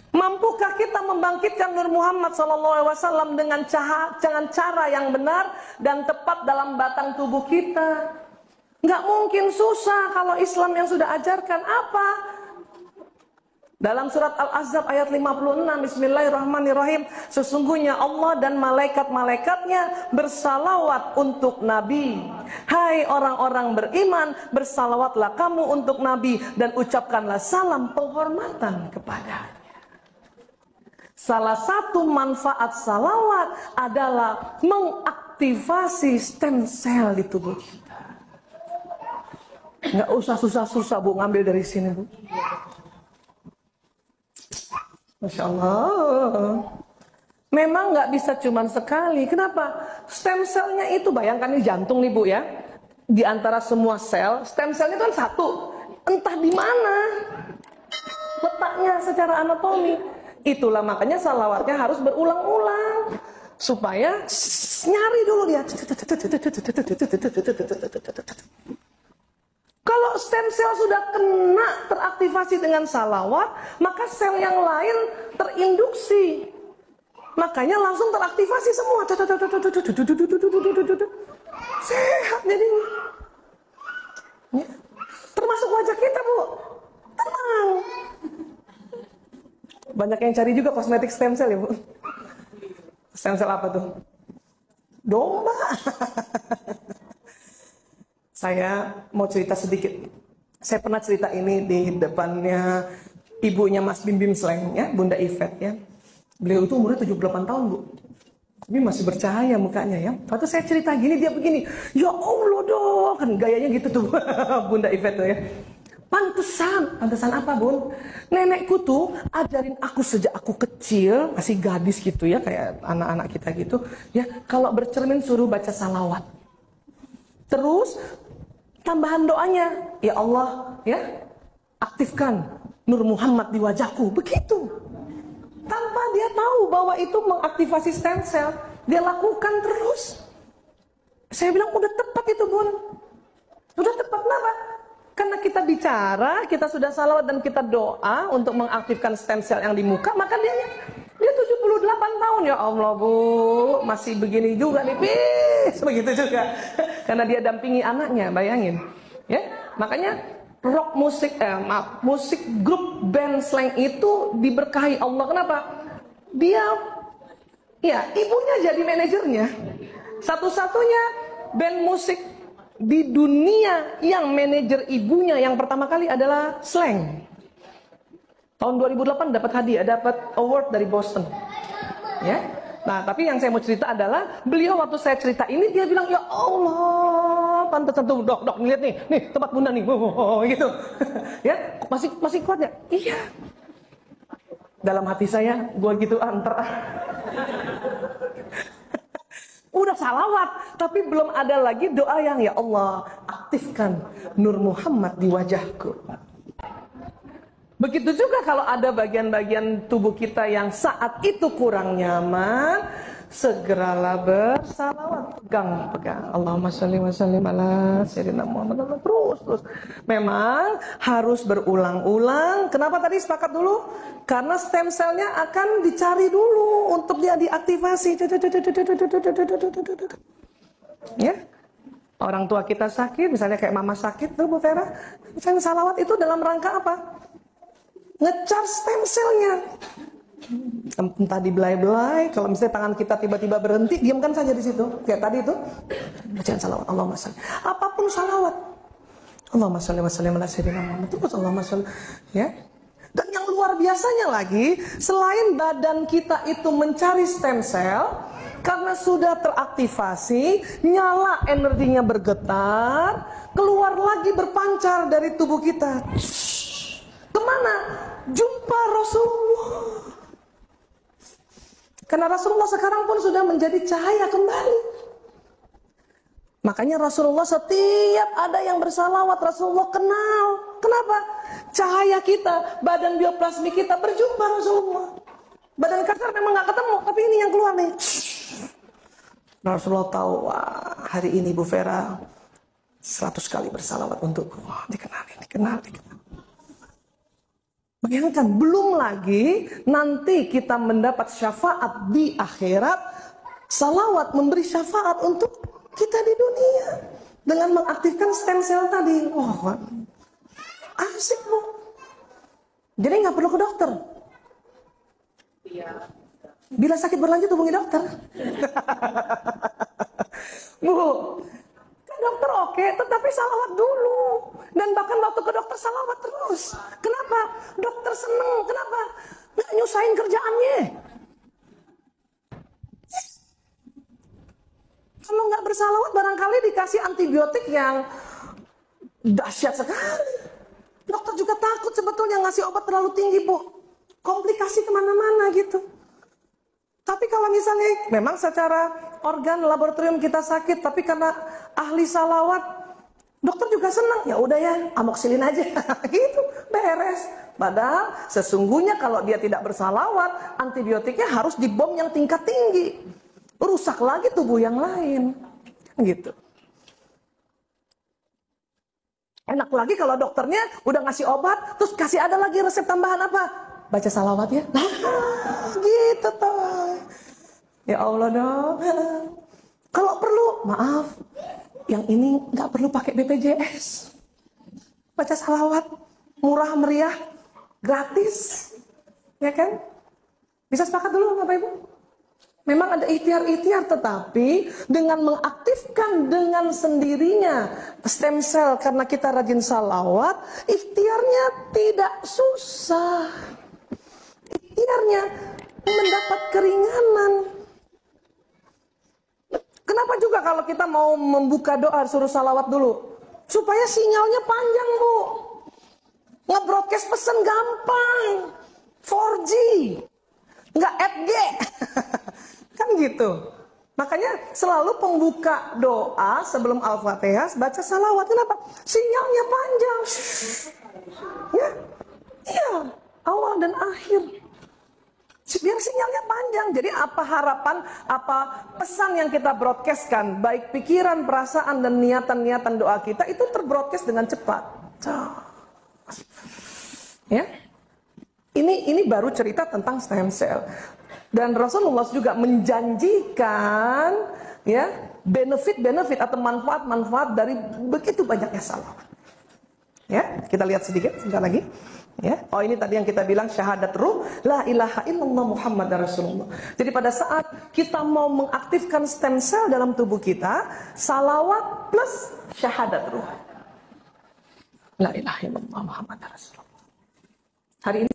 Mampukah kita membangkitkan Nur Muhammad SAW dengan cara yang benar dan tepat dalam batang tubuh kita? Nggak mungkin, susah kalau Islam yang sudah ajarkan. Apa? Dalam surat Al-Ahzab ayat 56, Bismillahirrahmanirrahim, sesungguhnya Allah dan malaikat-malaikatnya bersalawat untuk Nabi. Hai orang-orang beriman, bersalawatlah kamu untuk Nabi dan ucapkanlah salam penghormatan kepadanya. Salah satu manfaat salawat adalah mengaktifasi stem cell di tubuh kita. Nggak usah susah-susah Bu, ngambil dari sini Bu. Masya Allah. Memang nggak bisa cuman sekali. Kenapa? Stem cellnya itu, bayangkan ini jantung nih Bu ya. Di antara semua sel, stem cellnya kan satu. Entah di mana letaknya secara anatomi. Itulah makanya salawatnya harus berulang-ulang. Supaya nyari dulu dia. Kalau stem cell sudah kena teraktivasi dengan salawat, maka sel yang lain terinduksi. Makanya langsung teraktivasi semua. Sehat jadinya. Ya. Termasuk wajah kita Bu. Tenang. Banyak yang cari juga kosmetik stem cell ya Bu. Stem cell apa tuh? Domba. Saya mau cerita sedikit. Saya pernah cerita ini di depannya ibunya Mas Bim Bim Sleng ya, Bunda Ivet ya. Beliau itu umurnya 78 tahun Bu. Tapi masih bercahaya mukanya ya. Waktu saya cerita gini, dia begini, ya Allah dong, kan gayanya gitu tuh Bunda Ivet tuh ya. Pantesan apa Bun? Nenekku tuh ajarin aku sejak aku kecil, masih gadis gitu ya, kayak anak-anak kita gitu ya. Kalau bercermin suruh baca salawat. Terus tambahan doanya, ya Allah ya, aktifkan Nur Muhammad di wajahku. Begitu. Tanpa dia tahu bahwa itu mengaktifasi stem cell, dia lakukan terus. Saya bilang udah tepat itu Bun. Udah tepat, kenapa? Karena kita bicara, kita sudah salawat dan kita doa untuk mengaktifkan stem cell yang di muka, maka dia 78 tahun ya Allah Bu, masih begini juga nih, begitu juga. Karena dia dampingi anaknya, bayangin. Ya, makanya rock musik, musik grup band Sleng itu diberkahi Allah. Kenapa? Dia, ya ibunya jadi manajernya. Satu-satunya band musik di dunia yang manajer ibunya yang pertama kali adalah Sleng. Tahun 2008 dapat hadiah, dapat award dari Boston. Ya. Nah, tapi yang saya mau cerita adalah beliau waktu saya cerita ini dia bilang, "Ya Allah, pantesan tuh, Dok, lihat nih tempat Bunda nih." Gitu. Ya, masih kuat ya? Iya. Dalam hati saya, gua gitu antar. Udah salawat, tapi belum ada lagi doa yang ya Allah, aktifkan Nur Muhammad di wajahku. Begitu juga kalau ada bagian-bagian tubuh kita yang saat itu kurang nyaman, segeralah bersalawat, pegang. Allahumma sholli wa sallim ala sayyidina Muhammad. Terus. Memang harus berulang-ulang. Kenapa tadi sepakat dulu? Karena stem cell-nya akan dicari dulu untuk dia diaktifasi. Ya. Orang tua kita sakit, misalnya kayak mama sakit tuh Bu Vera. Misalnya salawat itu dalam rangka apa? Nge-charge stem cell-nya. Entah dibelai-belai, kalau misalnya tangan kita tiba-tiba berhenti, diamkan saja di situ. Kayak tadi itu, bacaan salawat, Allahumma sholli. Apapun salawat. Allahumma sholli wa sallim ala sayyidina Muhammad. Terus Allahumma sholli, ya. Dan yang luar biasanya lagi, selain badan kita itu mencari stem cell, karena sudah teraktivasi, nyala energinya bergetar, keluar lagi berpancar dari tubuh kita. Kemana? Jumpa Rasulullah. Karena Rasulullah sekarang pun sudah menjadi cahaya kembali. Makanya Rasulullah setiap ada yang bersalawat, Rasulullah kenal. Kenapa? Cahaya kita, badan bioplasmi kita berjumpa Rasulullah. Badan kasar memang gak ketemu, tapi ini yang keluar nih. Rasulullah tahu, wah, hari ini Bu Vera 100 kali bersalawat untukku. Wah, dikenal. Bayangkan, belum lagi nanti kita mendapat syafaat di akhirat. Salawat memberi syafaat untuk kita di dunia dengan mengaktifkan stem cell tadi. Wah, asik bu. Jadi nggak perlu ke dokter. Bila sakit berlanjut hubungi dokter. Bu, ke dokter oke, tetapi salawat dulu. Dan bahkan waktu ke dokter salawat terus. Kenapa? Dokter seneng. Kenapa? Nggak nyusahin kerjaannya. Kalau nggak bersalawat barangkali dikasih antibiotik yang dahsyat sekali. Dokter juga takut sebetulnya ngasih obat terlalu tinggi bu. Komplikasi kemana-mana gitu. Tapi kalau misalnya memang secara organ laboratorium kita sakit, tapi karena ahli salawat, dokter juga senang. Ya udah ya, amoxicillin aja, gitu, beres. Padahal sesungguhnya kalau dia tidak bersalawat, antibiotiknya harus dibom yang tingkat tinggi, rusak lagi tubuh yang lain, gitu. Enak lagi kalau dokternya udah ngasih obat, terus kasih ada lagi resep tambahan apa? Baca salawat ya. Nah, gitu toh. Ya Allah dong. Kalau perlu, maaf, yang ini nggak perlu pakai BPJS. Baca salawat, murah meriah, gratis, ya kan? Bisa sepakat dulu Bapak Ibu? Memang ada ikhtiar-ikhtiar, tetapi dengan mengaktifkan dengan sendirinya stem cell karena kita rajin salawat, ikhtiarnya tidak susah. Ikhtiarnya mendapat keringanan. Kenapa juga kalau kita mau membuka doa suruh salawat dulu? Supaya sinyalnya panjang bu. Nge-broadcast pesan gampang. 4G. Nggak 8G. Kan gitu. Makanya selalu pembuka doa sebelum Al-Fatihah baca salawat. Kenapa? Sinyalnya panjang. Ya. Iya. Awal dan akhir. Biar sinyalnya panjang. Jadi apa harapan, apa pesan yang kita broadcastkan, baik pikiran, perasaan, dan niatan-niatan doa kita itu terbroadcast dengan cepat. Ya, ini baru cerita tentang stem cell. Dan Rasulullah juga menjanjikan ya benefit-benefit atau manfaat-manfaat dari begitu banyaknya salawat. Ya, kita lihat sedikit sebentar lagi. Ya, oh ini tadi yang kita bilang syahadat ruh, la ilaha illallah Muhammad Rasulullah. Jadi pada saat kita mau mengaktifkan stem cell dalam tubuh kita, salawat plus syahadat ruh, la ilaha illallah Muhammad Rasulullah. Hari ini